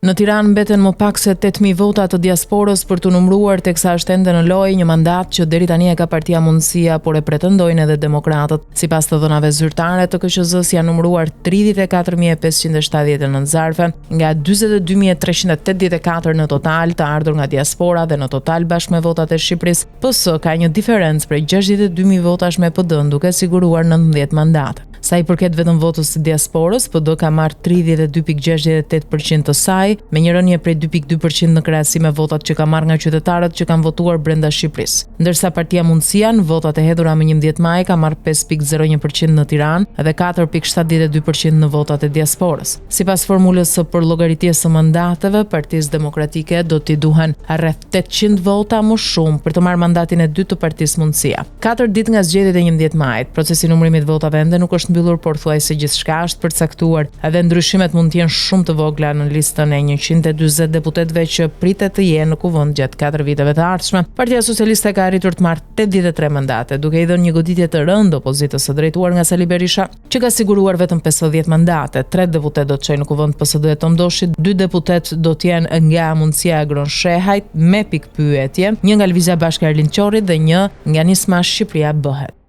Në Tiranë mbeten më pak se 8.000 vota të diasporës për të numëruar, teksa është ende në lojë një mandat që deri tani e ka Partia Mundësia, por e pretendojnë edhe demokratët. Sipas të dhënave zyrtare të KQZ-s janë numëruar 34.579 zarfe, nga 42.384 në total të ardhur nga diaspora dhe në total bashkë me votat e Shqipërisë, PS ka një diferencë prej 62.000 votash me PD, duke siguruar 19 mandate. Sa i përket vetëm votës së diasporës, PD ka marrë 32.68% të saj, me një rënje prej 2.2% në krahasim me votat që ka marrë nga qytetarët që kanë votuar brenda Shqipërisë. Ndërsa Partia Mundësia në votat e hedhura me 11 maj ka marrë 5.01% në Tiranë dhe 4.72% në votat e diasporës. Sipas formulës së përllogëritjes së mandateve, Partisë Demokratike do t'i duhen rreth 800 vota më shumë për të marrë mandatin e dytë të Partisë Mundësia. 4 ditë nga zgjedhjet e 11 majit, procesi numërimit votave ende nuk është mbyllur, por thuajse gjithçka është përcaktuar dhe ndryshimet mund të jenë shumë të vogla në listën e 140 deputetëve që pritet të jenë në kuvend gjatë 4 viteve të ardhshme. Partia Socialiste ka arritur të marrë 83 mandate, duke i dhënë një goditje të rëndë opozitës së drejtuar nga Sali Berisha, që ka siguruar vetëm 50 mandate. 3 deputet do të çojnë në kuvend PSD të Mdoshit, 2 deputet do të jenë nga Mundësia e Gron Shehajt me pikpyetje, një nga Lëvizja Bashke e Erlind Qorrit dhe një nga Nisma Shqipëria Bëhet.